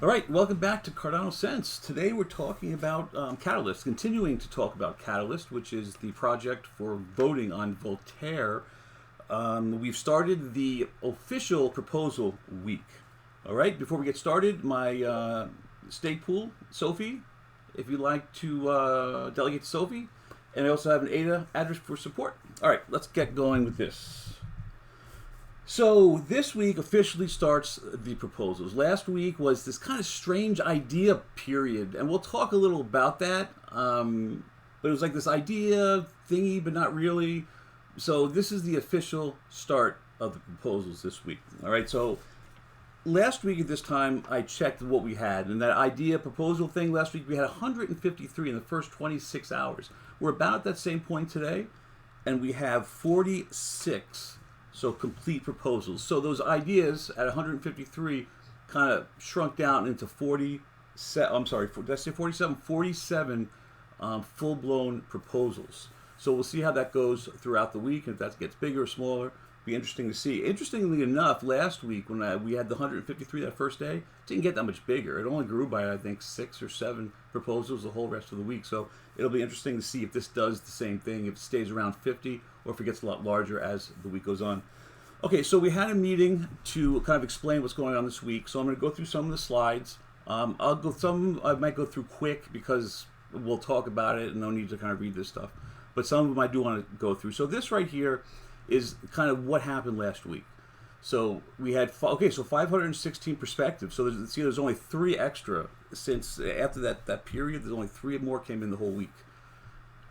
All right, welcome back to Cardano Sense. Today we're talking about Catalyst, continuing to talk about Catalyst, which is the project for voting on Voltaire. We've started the official proposal week. All right, before we get started, my stake pool, Sophie, if you'd like to delegate to Sophie. And I also have an ADA address for support. All right, let's get going with this. So this week officially starts the proposals. Last week was this kind of strange idea period, and we'll talk a little about that. But it was like this idea thingy, but not really. So this is the official start of the proposals this week. All right, so last week at this time, I checked what we had, and that idea proposal thing last week, we had 153 in the first 26 hours. We're about at that same point today, and we have 46. So complete proposals. So those ideas at 153 kind of shrunk down into 47. I'm sorry, did I say 47? 47 full-blown proposals. So we'll see how that goes throughout the week, and if that gets bigger or smaller. Be interesting to see. Interestingly enough, last week when we had the 153 that first day, it didn't get that much bigger. It only grew by, I think, 6 or 7 proposals the whole rest of the week. So it'll be interesting to see if this does the same thing, if it stays around 50, or if it gets a lot larger as the week goes on. Okay, so we had a meeting to kind of explain what's going on this week. So I'm going to go through some of the slides. I might go through quick because we'll talk about it and no need to kind of read this stuff. But some of them I do want to go through. So this right here is kind of what happened last week. So we had, so 516 perspectives. So there's only 3 extra since after that period. There's only 3 more came in the whole week.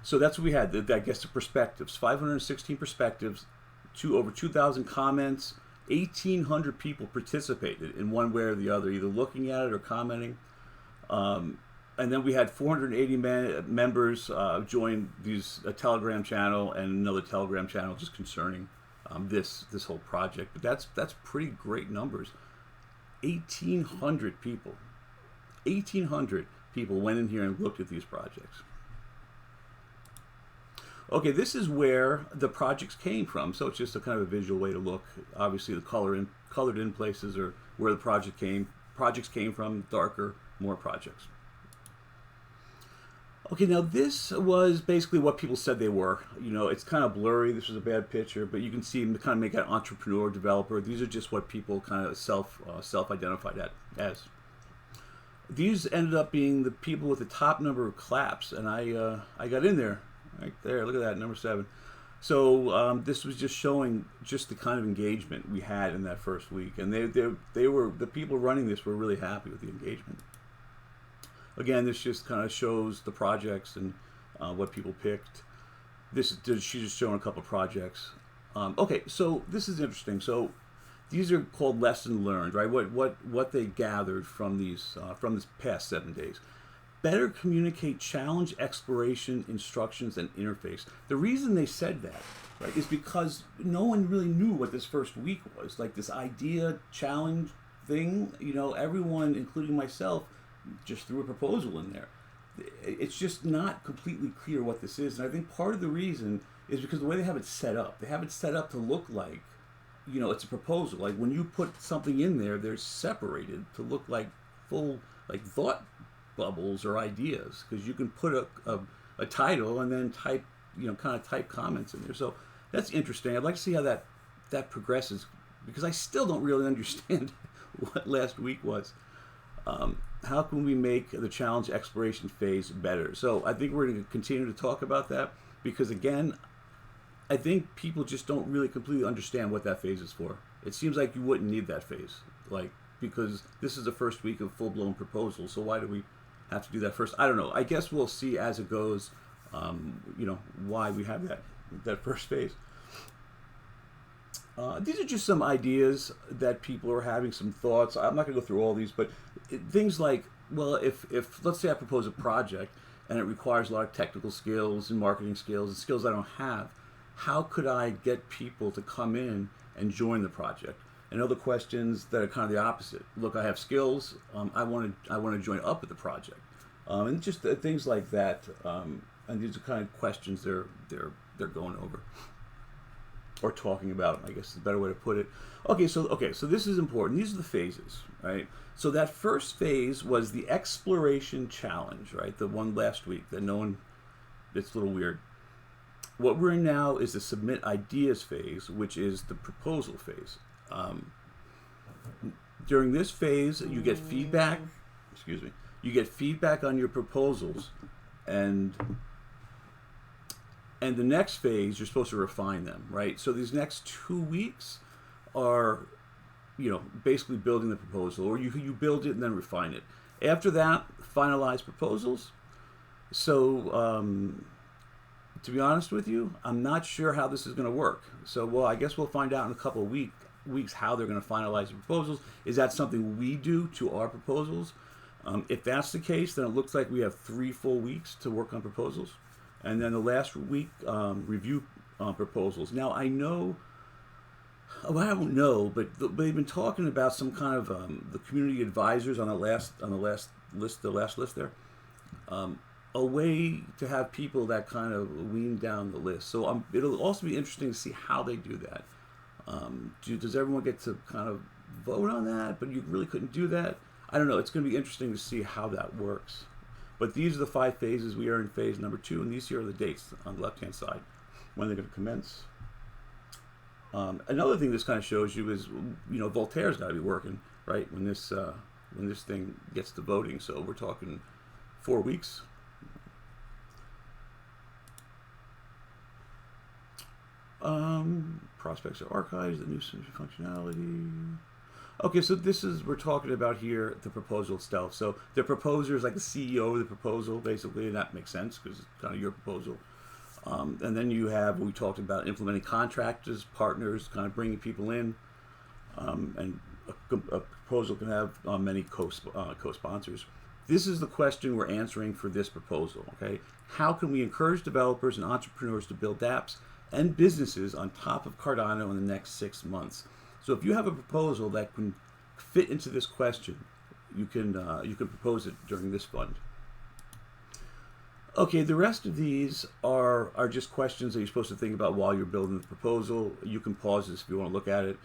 So that's what we had, I guess, the perspectives. 516 perspectives, over 2,000 comments, 1,800 people participated in one way or the other, either looking at it or commenting. And then we had 480 members join a Telegram channel and another Telegram channel just concerning this whole project. But that's pretty great numbers. 1,800 people. 1,800 people went in here and looked at these projects. Okay, this is where the projects came from. So it's just a kind of a visual way to look. Obviously, the colored in places are where the projects came from. Darker, more projects. Okay, now this was basically what people said they were. You know, it's kind of blurry. This was a bad picture, but you can see them kind of make an entrepreneur, developer. These are just what people kind of self-identified as. These ended up being the people with the top number of claps, and I got in there. Right there, look at that, number 7. So this was just showing just the kind of engagement we had in that first week, and the people running this were really happy with the engagement. Again, this just kind of shows the projects and what people picked. She's just showing a couple of projects. Okay, so this is interesting. So these are called lessons learned, right? What they gathered from this past 7 days. Better communicate challenge, exploration, instructions, and interface. The reason they said that, right, is because no one really knew what this first week was. Like this idea, challenge thing, you know, everyone, including myself, just threw a proposal in there. It's just not completely clear what this is. And I think part of the reason is because the way they have it set up. They have it set up to look like, you know, it's a proposal. Like when you put something in there, they're separated to look like full, like thought bubbles or ideas, because you can put a title and then type, you know, kind of type comments in there. So that's interesting. I'd like to see how that progresses, because I still don't really understand what last week was. How can we make the challenge exploration phase better? So I think we're going to continue to talk about that, because again, I think people just don't really completely understand what that phase is for. It seems like you wouldn't need that phase, like, because this is the first week of full-blown proposals. So why do we have to do that first? I don't know. I guess we'll see as it goes, you know, why we have that first phase. These are just some ideas that people are having, some thoughts. I'm not going to go through all these, but things like, well, if let's say I propose a project and it requires a lot of technical skills and marketing skills and skills I don't have, how could I get people to come in and join the project? And other questions that are kind of the opposite. Look, I have skills. I want to join up with the project, and just things like that. And these are kind of questions they're going over. or talking about, I guess is a better way to put it. Okay, so this is important. These are the phases, right? So that first phase was the exploration challenge, right? The one last week that no one, it's a little weird. What we're in now is the submit ideas phase, which is the proposal phase. During this phase, you get feedback. Excuse me. You get feedback on your proposals, and the next phase you're supposed to refine them, right? So these next 2 weeks are, basically building the proposal, or you build it and then refine it. After that, finalize proposals. So to be honest with you, I'm not sure how this is going to work. So, well, I guess we'll find out in a couple of weeks how they're going to finalize the proposals. Is that something we do to our proposals? If that's the case, then it looks like we have 3 full weeks to work on proposals. And then the last week, review proposals. Now, I know, well, I don't know, but they've been talking about some kind of the community advisors on the last list there. A way to have people that kind of wean down the list. So it'll also be interesting to see how they do that. Does everyone get to kind of vote on that? But you really couldn't do that. I don't know. It's going to be interesting to see how that works. But these are the 5 phases. We are in phase number 2, and these here are the dates on the left-hand side when they're going to commence. Another thing this kind of shows you is, Voltaire's got to be working, right, when this thing gets to voting. So we're talking 4 weeks. Prospects are archives, the new functionality. Okay, so we're talking about here the proposal itself. So the proposer is like the CEO of the proposal, basically, and that makes sense because it's kind of your proposal. And then you have, we talked about implementing contractors, partners, kind of bringing people in. And a proposal can have many co-sponsors. This is the question we're answering for this proposal, okay? How can we encourage developers and entrepreneurs to build apps and businesses on top of Cardano in the next 6 months? So if you have a proposal that can fit into this question, you can propose it during this fund. Okay, the rest of these are just questions that you're supposed to think about while you're building the proposal. You can pause this if you want to look at it.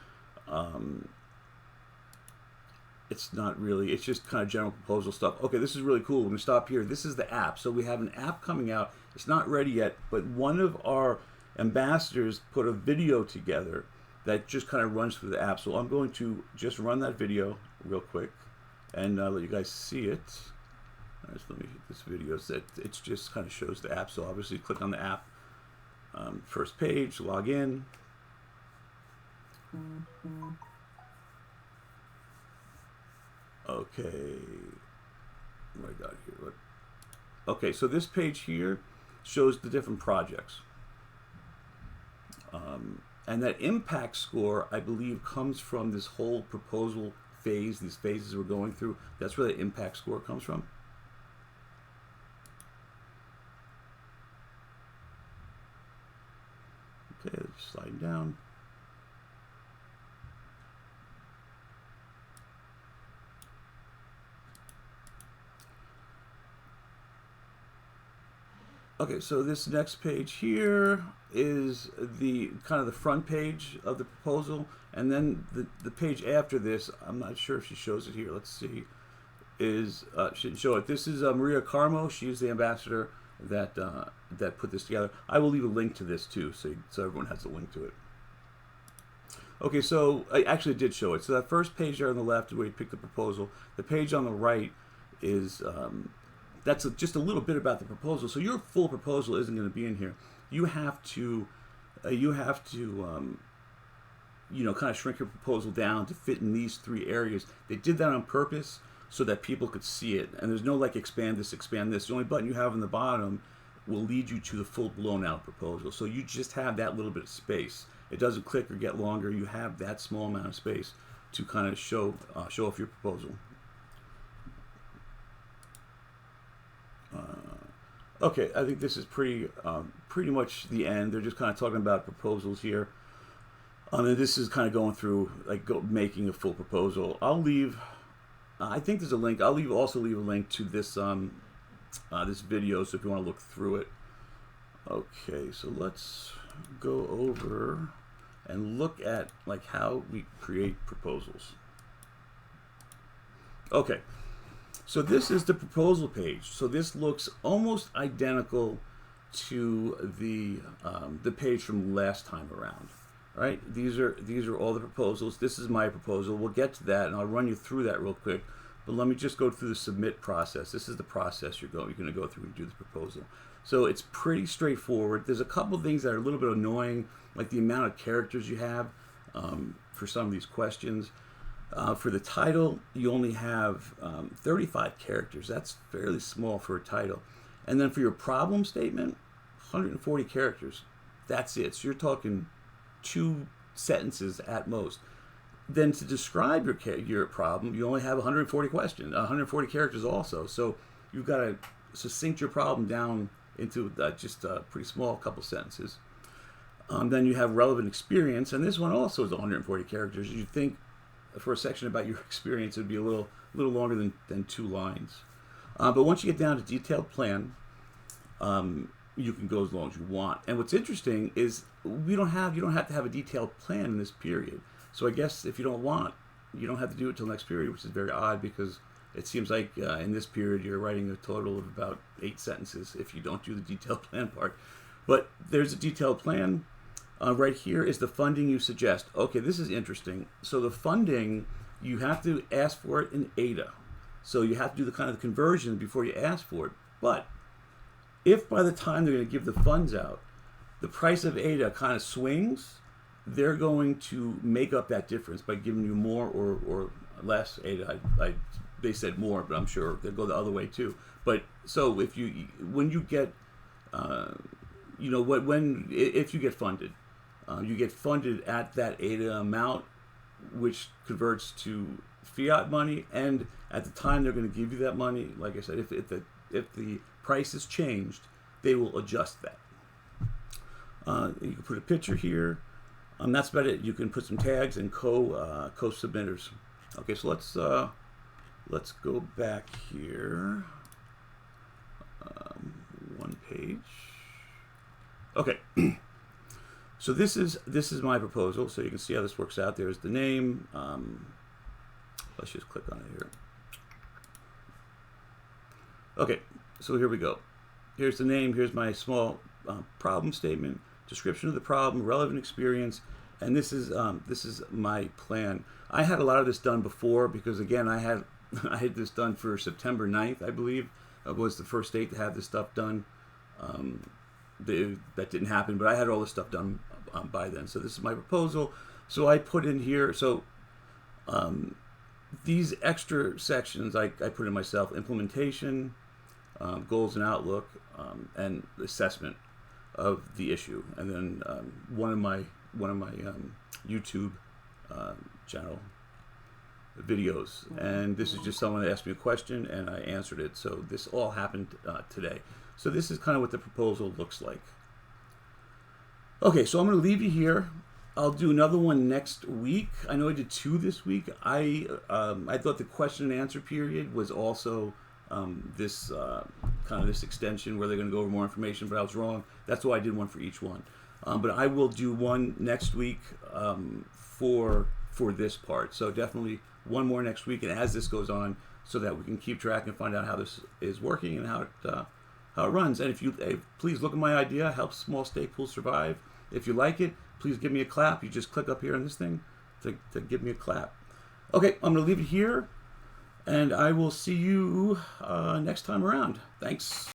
It's not really, it's just kind of general proposal stuff. Okay, this is really cool. When we stop here, this is the app. So we have an app coming out. It's not ready yet, but one of our ambassadors put a video together that just kind of runs through the app. So I'm going to just run that video real quick and let you guys see it. Let me hit this video. It just kind of shows the app. So obviously click on the app, first page, log in. Okay, what I got here? Okay, so this page here shows the different projects. And that impact score, I believe, comes from this whole proposal phase, these phases we're going through. That's where the impact score comes from. Okay, let's slide down. Okay, so this next page here is the kind of the front page of the proposal, and then the page after this, I'm not sure if she shows it here. Let's see, she didn't show it. This is Maria Carmo. She's the ambassador that put this together. I will leave a link to this too, so everyone has a link to it. Okay, so I actually did show it. So that first page there on the left is where you pick the proposal. The page on the right is that's just a little bit about the proposal. So your full proposal isn't going to be in here. You have to kind of shrink your proposal down to fit in these 3 areas. They did that on purpose so that people could see it. And there's no like expand this, expand this. The only button you have on the bottom will lead you to the full blown out proposal. So you just have that little bit of space. It doesn't click or get longer. You have that small amount of space to kind of show off your proposal. Okay, I think this is pretty much the end. They're just kind of talking about proposals here. And this is kind of going through making a full proposal. I'll leave. I think there's a link. I'll also leave a link to this this video, so if you want to look through it. Okay, so let's go over and look at like how we create proposals. Okay, so this is the proposal page. So this looks almost identical to the page from last time around, right? These are all the proposals. This is my proposal. We'll get to that, and I'll run you through that real quick. But let me just go through the submit process. This is the process you're going to go through to do the proposal. So it's pretty straightforward. There's a couple of things that are a little bit annoying, like the amount of characters you have for some of these questions. For the title, you only have 35 characters. That's fairly small for a title. And then for your problem statement, 140 characters. That's it. So you're talking 2 sentences at most. Then to describe your problem, you only have 140 questions, 140 characters also. So you've got to succinct your problem down into just a pretty small couple sentences. Then you have relevant experience, and this one also is 140 characters. You'd think for a section about your experience, it would be a little longer than 2 lines. But once you get down to detailed plan, you can go as long as you want. And what's interesting is you don't have to have a detailed plan in this period. So I guess if you don't want, you don't have to do it till next period, which is very odd because it seems like in this period you're writing a total of about 8 sentences if you don't do the detailed plan part. But there's a detailed plan. Right here is the funding you suggest. Okay, this is interesting. So the funding, you have to ask for it in ADA. So you have to do the kind of conversion before you ask for it. But if by the time they're going to give the funds out, the price of ADA kind of swings, they're going to make up that difference by giving you more or less ADA. They said more, but I'm sure they'll go the other way too. But so if when you get, if you get funded, you get funded at that ADA amount, which converts to fiat money, and at the time they're going to give you that money, like I said, if the price is changed, they will adjust that. You can put a picture here. That's about it. You can put some tags and co-submitters. Okay, so let's go back here. One page. Okay. So this is my proposal. So you can see how this works out. There's the name. Let's just click on it here. Okay, so here we go. Here's the name. Here's my small problem statement. Description of the problem, relevant experience, and this is my plan. I had a lot of this done before because again I had this done for September 9th, I believe. Was the first date to have this stuff done. That didn't happen, but I had all this stuff done by then. So this is my proposal. So I put in here. So these extra sections I put in myself: implementation, goals and outlook, and assessment of the issue, and then one of my YouTube channel videos. And this is just someone asked me a question and I answered it. So this all happened today. So this is kind of what the proposal looks like. Okay, so I'm going to leave you here. I'll do another one next week. I know I did 2 this week. I thought the question and answer period was also this extension where they're going to go over more information, but I was wrong. That's why I did one for each one. But I will do one next week for this part. So definitely one more next week, and as this goes on, so that we can keep track and find out how this is working and how it runs. And please look at my idea, help small stake pools survive. If you like it, please give me a clap. You just click up here on this thing to give me a clap. Okay, I'm going to leave it here. And I will see you next time around. Thanks.